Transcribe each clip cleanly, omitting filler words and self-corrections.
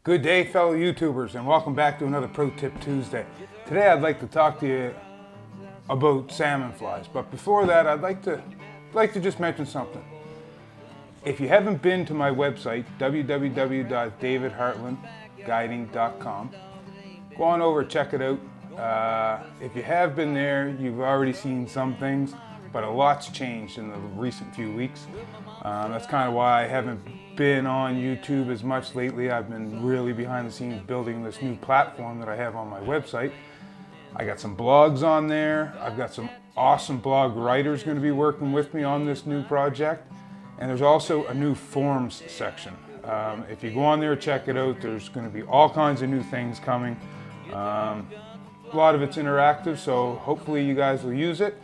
Good day, fellow YouTubers, and welcome back to another Pro Tip Tuesday. Today I'd like to talk to you about salmon flies, but before that I'd like to just mention something. If you haven't been to my website, www.davidhartlinguiding.com, go on over, check it out. If you have been there, you've already seen some things, but a lot's changed in the recent few weeks. That's kind of why I haven't been on YouTube as much lately. I've been really behind the scenes building this new platform that I have on my website. I got some blogs on there. I've got some awesome blog writers going to be working with me on this new project. And there's also a new forums section. If you go on there, check it out. There's going to be all kinds of new things coming. A lot of it's interactive, so hopefully you guys will use it.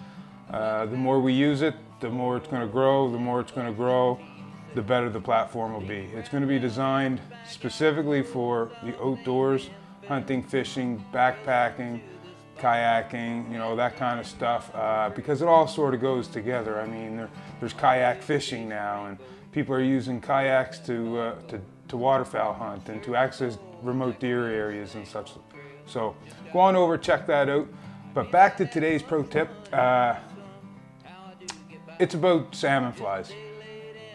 The more we use it, the more it's going to grow. The more it's going to grow, the better the platform will be. It's going to be designed specifically for the outdoors, hunting, fishing, backpacking, kayaking, that kind of stuff, because it all sort of goes together. I mean, there's kayak fishing now, and people are using kayaks to waterfowl hunt and to access remote deer areas and such. So go on over, check that out. But back to today's pro tip. It's about salmon flies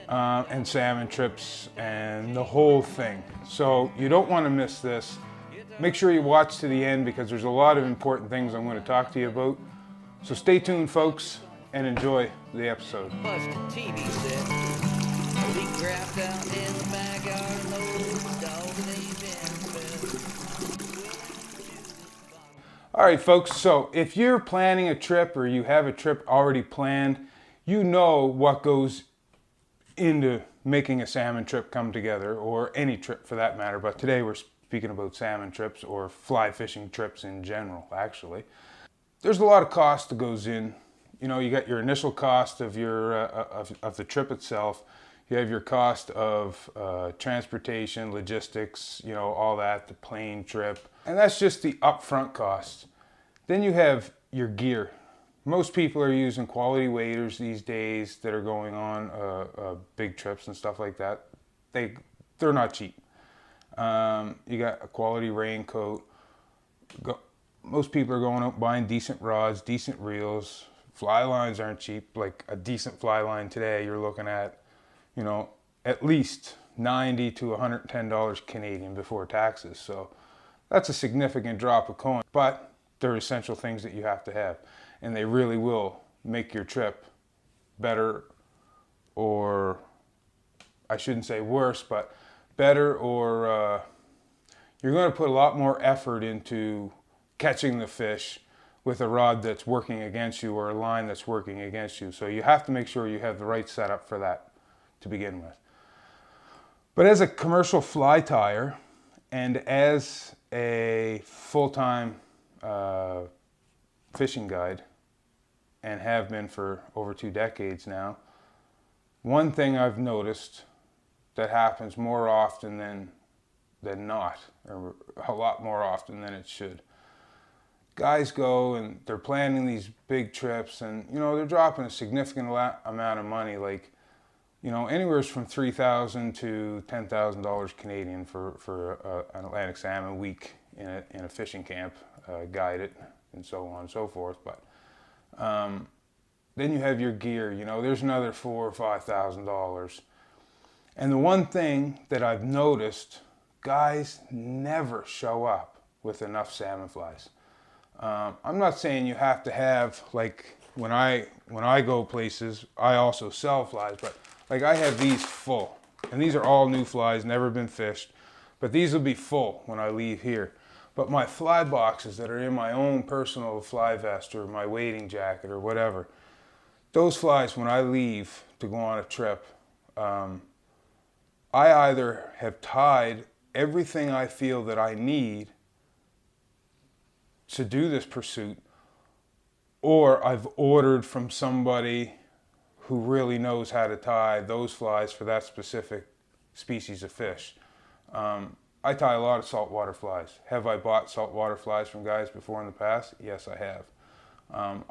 and salmon trips and the whole thing. So you don't want to miss this. Make sure you watch to the end because there's a lot of important things I'm going to talk to you about. So stay tuned, folks, and enjoy the episode. All right, folks, so if you're planning a trip or you have a trip already planned, you know what goes into making a salmon trip come together, or any trip for that matter, but today we're speaking about salmon trips or fly fishing trips in general, actually. There's a lot of cost that goes in. You got your initial cost of your of the trip itself. You have your cost of transportation, logistics, all that, the plane trip, and that's just the upfront costs. Then you have your gear. Most people are using quality waders these days that are going on big trips and stuff like that. They're not cheap. You got a quality raincoat. Most people are going out buying decent rods, decent reels. Fly lines aren't cheap. Like a decent fly line today, you're looking at, at least $90 to $110 Canadian before taxes. So that's a significant drop of coin. But they're essential things that you have to have. And they really will make your trip better, or I shouldn't say worse, but better, or you're going to put a lot more effort into catching the fish with a rod that's working against you or a line that's working against you. So you have to make sure you have the right setup for that to begin with. But as a commercial fly tyer and as a full-time fishing guide, and have been for over 2 decades now, one thing I've noticed that happens more often than not, or a lot more often than it should. Guys go and they're planning these big trips, and they're dropping a significant amount of money, like anywhere from $3,000 to $10,000 Canadian for an Atlantic salmon week in a fishing camp, guided, and so on and so forth. But then you have your gear. There's another $4,000 or $5,000. And the one thing that I've noticed, guys never show up with enough salmon flies. I'm not saying you have to have, like, when I go places, I also sell flies, but like I have these full, and these are all new flies, never been fished, but these will be full when I leave here. But my fly boxes that are in my own personal fly vest or my wading jacket or whatever, those flies, when I leave to go on a trip, I either have tied everything I feel that I need to do this pursuit, or I've ordered from somebody who really knows how to tie those flies for that specific species of fish. I tie a lot of saltwater flies. Have I bought saltwater flies from guys before in the past? Yes, I have.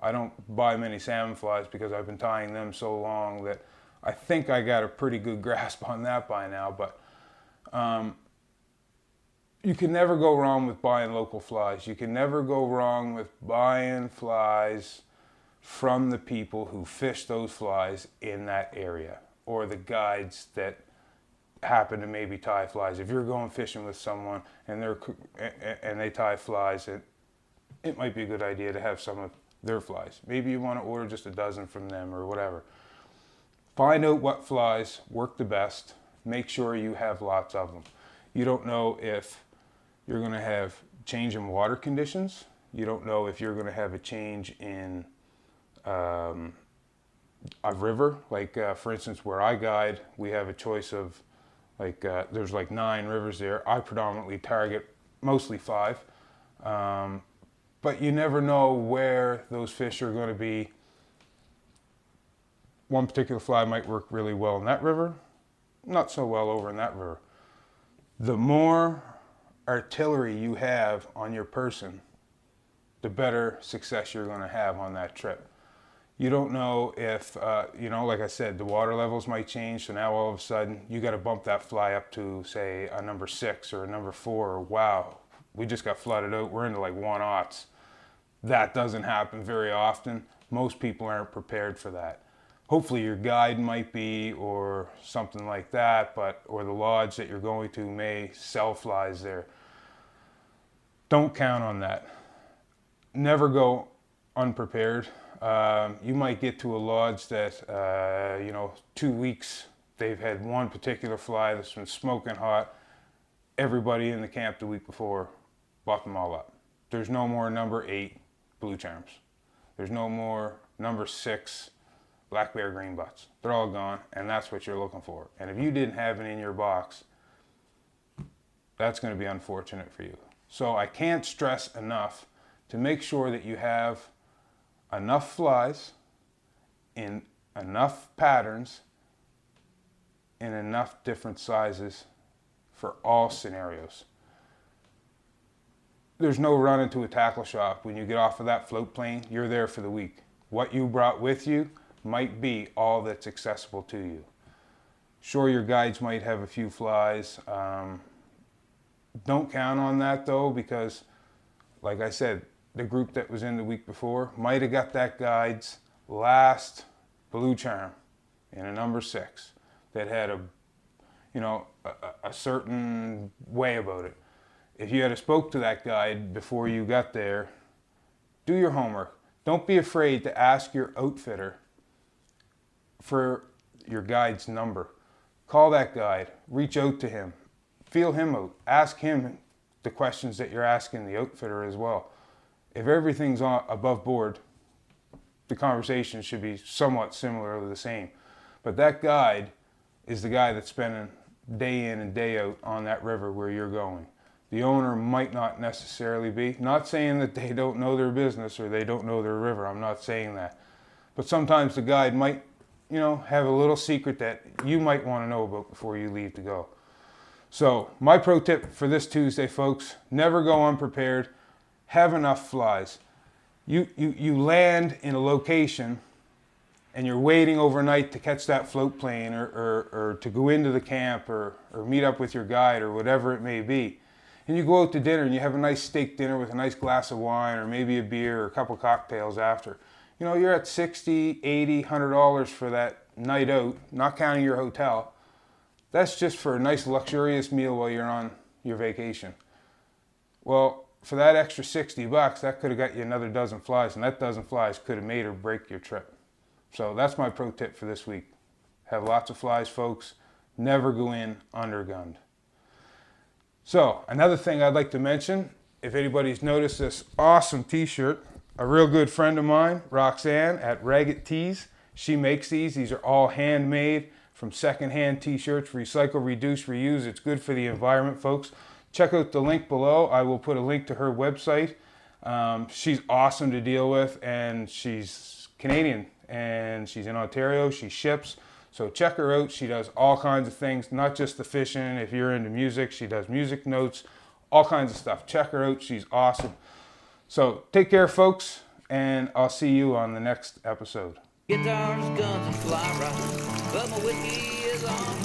I don't buy many salmon flies because I've been tying them so long that I think I got a pretty good grasp on that by now. But You can never go wrong with buying local flies. You can never go wrong with buying flies from the people who fish those flies in that area, or the guides that happen to maybe tie flies. If you're going fishing with someone and they tie flies, it might be a good idea to have some of their flies. Maybe you want to order just a dozen from them or whatever. Find out what flies work the best. Make sure you have lots of them. You don't know if you're going to have change in water conditions. You don't know if you're going to have a change in a river. Like for instance, where I guide, we have a choice of there's like 9 rivers there. I predominantly target mostly 5. But you never know where those fish are going to be. One particular fly might work really well in that river, not so well over in that river. The more artillery you have on your person, the better success you're going to have on that trip. You don't know if, like I said, the water levels might change. So now all of a sudden you got to bump that fly up to, say, a number 6 or a number 4. Or, wow, we just got flooded out. We're into like 1/0. That doesn't happen very often. Most people aren't prepared for that. Hopefully your guide might be, or something like that, or the lodge that you're going to may sell flies there. Don't count on that. Never go unprepared. You might get to a lodge that, 2 weeks, they've had one particular fly that's been smoking hot. Everybody in the camp the week before bought them all up. There's no more number 8 blue charms. There's no more number 6 black bear green butts. They're all gone, and that's what you're looking for. And if you didn't have it in your box, that's going to be unfortunate for you. So I can't stress enough to make sure that you have enough flies in enough patterns in enough different sizes for all scenarios. There's no run into a tackle shop. When you get off of that float plane, you're there for the week. What you brought with you might be all that's accessible to you. Sure, your guides might have a few flies. Don't count on that though, because like I said, the group that was in the week before might have got that guide's last blue charm in a number 6 that had a certain way about it. If you had spoke to that guide before you got there, do your homework. Don't be afraid to ask your outfitter for your guide's number. Call that guide, reach out to him, feel him out, ask him the questions that you're asking the outfitter as well. If everything's above board, the conversation should be somewhat similar or the same. But that guide is the guy that's spending day in and day out on that river where you're going. The owner might not necessarily be. Not saying that they don't know their business or they don't know their river. I'm not saying that. But sometimes the guide might, have a little secret that you might want to know about before you leave to go. So my pro tip for this Tuesday, folks, never go unprepared. Have enough flies. You land in a location and you're waiting overnight to catch that float plane or to go into the camp or meet up with your guide or whatever it may be. And you go out to dinner and you have a nice steak dinner with a nice glass of wine or maybe a beer or a couple cocktails after. You're at $60, $80, $100 for that night out, not counting your hotel. That's just for a nice luxurious meal while you're on your vacation. Well, for that extra $60, that could have got you another dozen flies, and that dozen flies could have made or break your trip. So that's my pro tip for this week. Have lots of flies, folks. Never go in undergunned. So another thing I'd like to mention, if anybody's noticed this awesome t-shirt, a real good friend of mine, Roxanne at Ragged Tees, she makes these. These are all handmade from secondhand t-shirts, recycle, reduce, reuse. It's good for the environment, folks. Check out the link below. I will put a link to her website. She's awesome to deal with, and she's Canadian, and she's in Ontario. She ships. So check her out. She does all kinds of things, not just the fishing. If you're into music, she does music notes, all kinds of stuff. Check her out. She's awesome. So take care, folks, and I'll see you on the next episode. Guitars, guns, and fly rock, but my whiskey is on